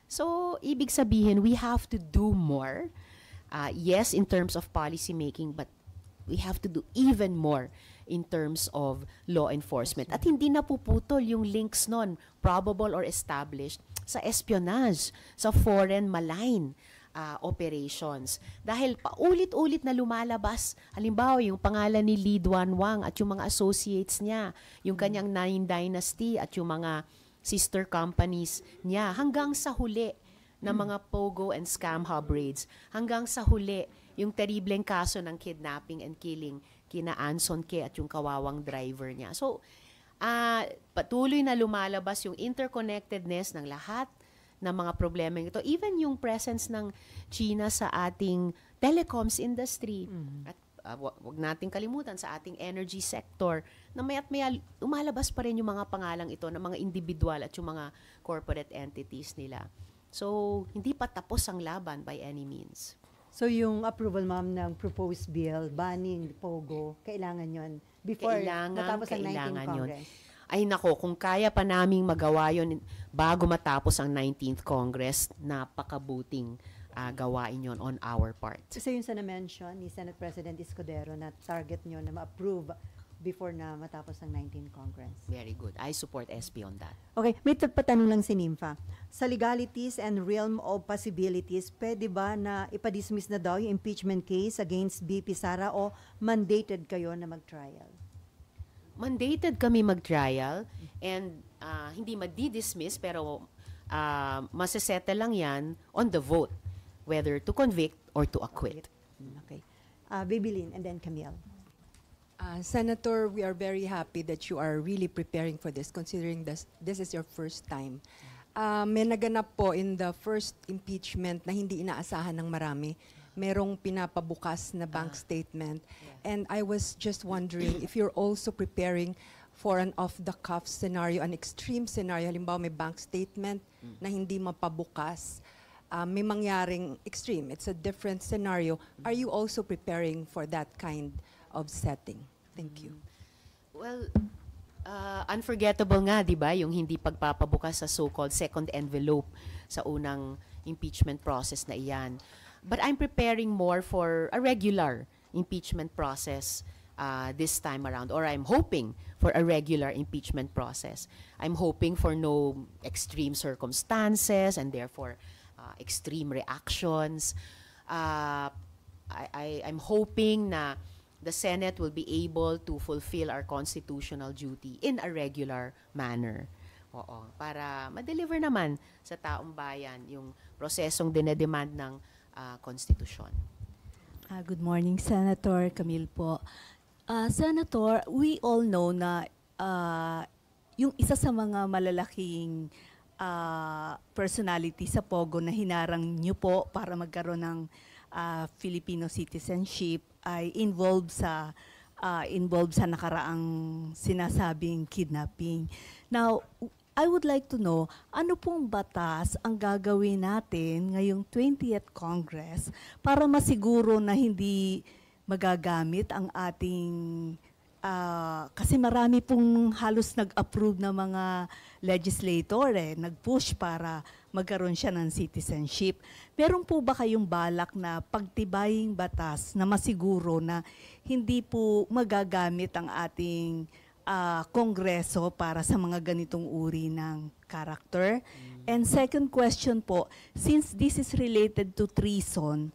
So, ibig sabihin, we have to do more. Yes, in terms of policy making, but we have to do even more in terms of law enforcement. At hindi napuputol yung links nun, probable or established, sa espionage, sa foreign malign operations. Dahil paulit-ulit na lumalabas, halimbawa yung pangalan ni Lee Duan Wang at yung mga associates niya, yung kanyang Nine Dynasty at yung mga sister companies niya, hanggang sa huli ng mga Pogo and scam hub raids, hanggang sa huli yung terribleng kaso ng kidnapping and killing kina Anson Ke at yung kawawang driver niya. So, patuloy na lumalabas yung interconnectedness ng lahat ng mga problema ito. Even yung presence ng China sa ating telecoms industry. At wag nating kalimutan sa ating energy sector na maya't maya umalabas pa rin yung mga pangalang ito ng mga individual at yung mga corporate entities nila. So, hindi pa tapos ang laban by any means. So yung approval, ma'am, ng proposed bill, banning Pogo, kailangan yon before matapos ang 19th Congress? Ay nako, kung kaya pa naming magawa yon bago matapos ang 19th Congress, napakabuting gawain yon on our part. Isa yun sa na-mention ni Senate President Escudero na target nyo na ma-approve before na matapos ang 19th Congress. Very good. I support SP on that. Okay, may patanong lang si Nympha. Sa legalities and realm of possibilities, pwede ba na ipadismiss na daw yung impeachment case against BP Sara o mandated kayo na mag-trial? Mandated kami mag-trial and hindi madi-dismiss pero masasettle lang yan on the vote, whether to convict or to acquit. Okay. Babylin and then Camille. Senator, we are very happy that you are really preparing for this, considering this is your first time May naganap po in the first impeachment na hindi inaasahan ng marami. Merong pinapabukas na bank statement. And I was just wondering if you're also preparing for an off-the-cuff scenario, an extreme scenario. Halimbawa, may bank statement na hindi mapabukas. May mangyaring extreme. It's a different scenario. Are you also preparing for that kind of setting? Thank you. Well, unforgettable nga, di ba, yung hindi pagpapabukas sa so-called second envelope sa unang impeachment process na iyan. But I'm preparing more for a regular impeachment process this time around, or I'm hoping for a regular impeachment process. I'm hoping for no extreme circumstances and therefore extreme reactions. I'm hoping na the Senate will be able to fulfill our constitutional duty in a regular manner. Oo, para ma-deliver naman sa taong bayan yung prosesong dinedemand ng konstitusyon. Good morning, Senator Camille po. Senator, we all know na yung isa sa mga malalaking personality sa Pogo na hinarang niyo po para magkaroon ng Filipino citizenship ay involved sa nakaraang sinasabing kidnapping. Now, I would like to know, ano pong batas ang gagawin natin ngayong 20th Congress para masiguro na hindi magagamit ang ating kasi marami pong halos nag-approve na mga legislator nag-push para magkaroon siya ng citizenship. Meron po ba kayong balak na pagtibaying batas na masiguro na hindi po magagamit ang ating Kongreso para sa mga ganitong uri ng character? And second question po, since this is related to treason,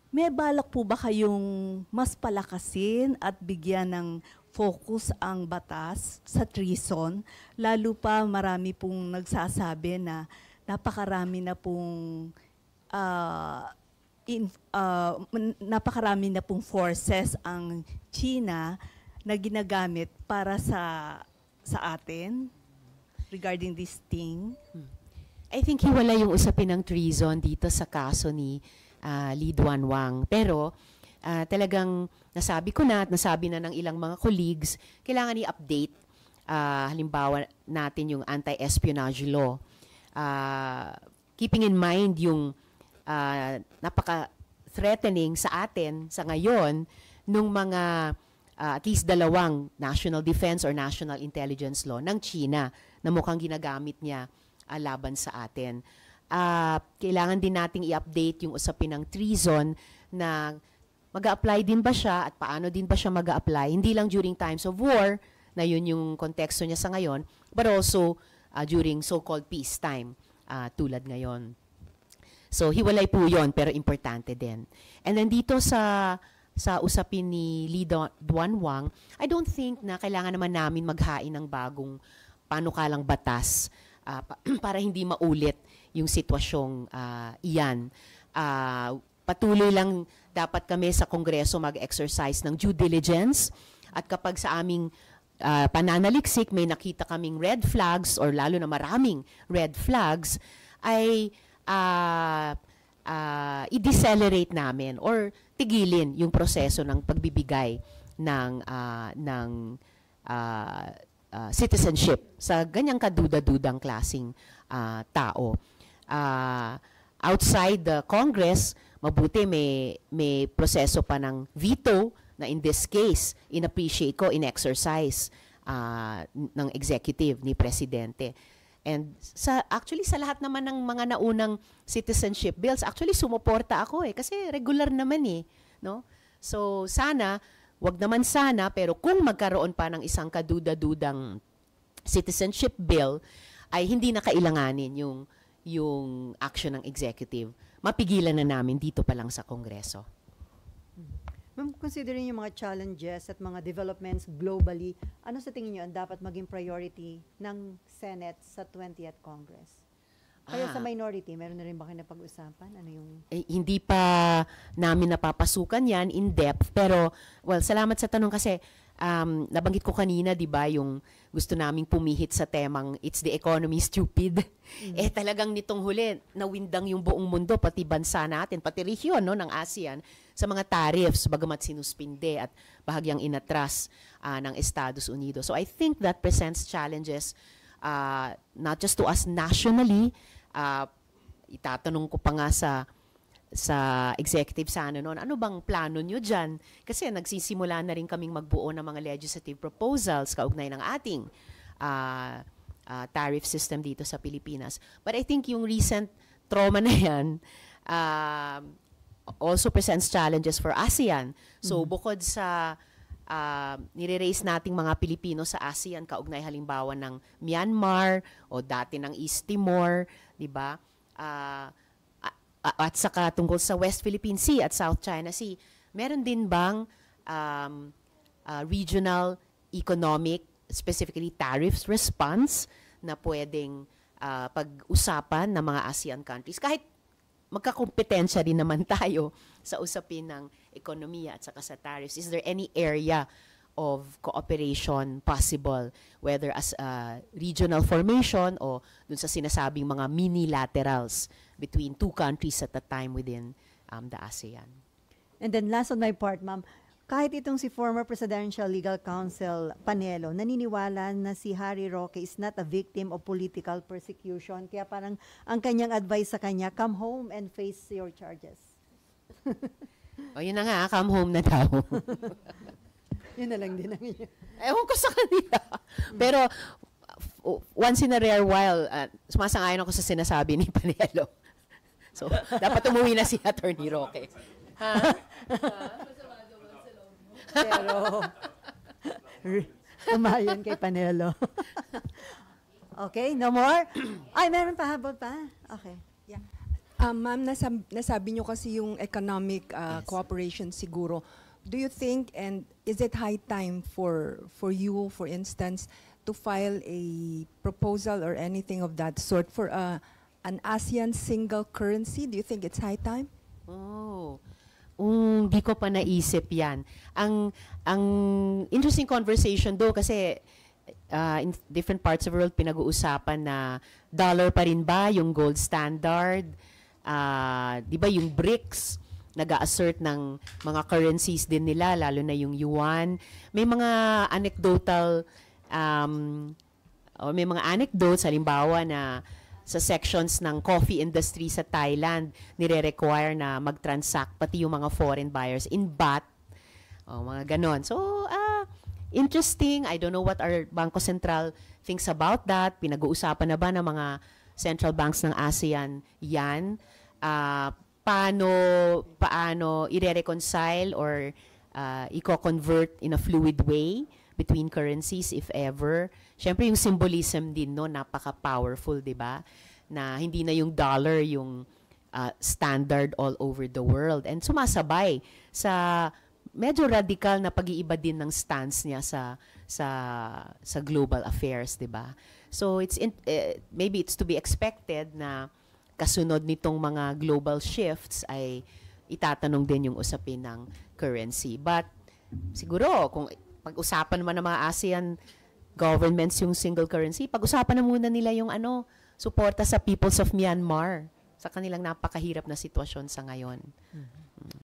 may balak po ba kayong mas palakasin at bigyan ng focus ang batas sa treason? Lalo pa marami pong nagsasabi na napakarami na pong forces ang China na ginagamit para sa atin regarding this thing. I think hiwala yung usapin ng treason dito sa kaso ni Lee Duan Wang. Pero talagang nasabi ko na at nasabi na ng ilang mga colleagues, kailangan i-update halimbawa natin yung anti-espionage law. Keeping in mind yung napaka-threatening sa atin sa ngayon nung mga at least dalawang national defense or national intelligence law ng China na mukhang ginagamit niya laban sa atin. Kailangan din nating i-update yung usapin ng treason na mag-a-apply din ba siya at paano din ba siya mag-a-apply, hindi lang during times of war, na yun yung konteksto niya sa ngayon, but also during so-called peacetime, tulad ngayon. So, hiwalay po yun, pero importante din. And then dito sa usapin ni Lee Duan Wang, I don't think na kailangan naman namin maghain ng bagong panukalang batas para hindi maulit yung sitwasyong iyan. Patuloy lang dapat kami sa Kongreso mag-exercise ng due diligence at kapag sa aming pananaliksik may nakita kaming red flags or lalo na maraming red flags ay i-decelerate namin or tigilin yung proseso ng pagbibigay ng citizenship sa ganyang kaduda-dudang klaseng tao. Outside the Congress, mabuti may proseso pa ng veto na in this case, in-appreciate ko, in-exercise ng executive ni Presidente. And actually sa lahat naman ng mga naunang citizenship bills, actually sumuporta ako kasi regular naman no? So sana, wag naman sana, pero kung magkaroon pa ng isang kaduda-dudang citizenship bill, ay hindi na kailanganin yung action ng executive. Mapigilan na namin dito pa lang sa Kongreso. Ma'am, considering yung mga challenges at mga developments globally, ano sa tingin niyo ang dapat maging priority ng Senate sa 20th Congress? Kaya sa minority, meron na rin ba kayo napag-usapan? Ano yung... Hindi pa namin napapasukan yan in depth, pero well, salamat sa tanong kasi nabanggit ko kanina, di ba, yung gusto naming pumihit sa temang It's the Economy, Stupid. Talagang nitong huli, nawindang yung buong mundo, pati bansa natin, pati rehiyon no, ng ASEAN, sa mga tariffs, bagamat sinuspinde at bahagyang inatras ng Estados Unidos. So I think that presents challenges not just to us nationally, itatanong ko pa nga sa executive sana noon, ano bang plano nyo dyan? Kasi nagsisimula na rin kaming magbuo ng mga legislative proposals kaugnay ng ating tariff system dito sa Pilipinas. But I think yung recent trauma na yan also presents challenges for ASEAN. So bukod sa nire-raise nating mga Pilipino sa ASEAN kaugnay halimbawa ng Myanmar o dati ng East Timor, di ba? At saka tungkol sa West Philippine Sea at South China Sea, meron din bang regional economic, specifically tariffs response na pwedeng pag-usapan ng mga ASEAN countries? Kahit magkakompetensya din naman tayo sa usapin ng ekonomiya at saka sa tariffs, is there any area of cooperation possible, whether as a regional formation o dun sa sinasabing mga mini-laterals between two countries at a time within the ASEAN? And then last on my part, ma'am, kahit itong si former Presidential Legal Counsel Panelo, naniniwala na si Harry Roque is not a victim of political persecution. Kaya parang ang kanyang advice sa kanya, come home and face your charges. O yun na nga, come home na daw. Yun na lang din ang inyo. Ewan ko sa kanila. Pero once in a rare while, sumasang-ayon ako sa sinasabi ni Panelo. So, dapat umuwi na si Attorney Roque. Ha? Pero, umayon kay Panelo. Okay, no more? Ay, meron pa, habol pa? Okay. Yeah. Ma'am, nasabi nyo kasi yung economic cooperation siguro. Do you think, and is it high time for you, for instance, to file a proposal or anything of that sort for an ASEAN single currency? Do you think it's high time? Di ko pa naisip yan. Ang interesting conversation do kasi in different parts of the world pinag-uusapan na dollar pa rin ba yung gold standard? Di ba yung BRICS? Nag-assert ng mga currencies din nila, lalo na yung yuan. May mga anecdotal, may mga anecdotes, halimbawa na sa sections ng coffee industry sa Thailand, nire-require na mag-transact pati yung mga foreign buyers in baht. Mga ganon. So, interesting. I don't know what our Bangko Sentral thinks about that. Pinag-uusapan na ba ng mga central banks ng ASEAN yan? Paano i-reconcile or i-convert in a fluid way between currencies if ever. Siyempre yung symbolism din no, napaka-powerful, 'di ba? Na hindi na yung dollar yung standard all over the world, and sumasabay sa medyo radical na pag-iiba din ng stance niya sa global affairs, 'di ba? So maybe it's to be expected na kasunod nitong mga global shifts ay itatanong din yung usapin ng currency. But siguro kung pag-usapan naman ng mga ASEAN governments yung single currency, pag-usapan na muna nila yung suporta sa peoples of Myanmar sa kanilang napakahirap na sitwasyon sa ngayon.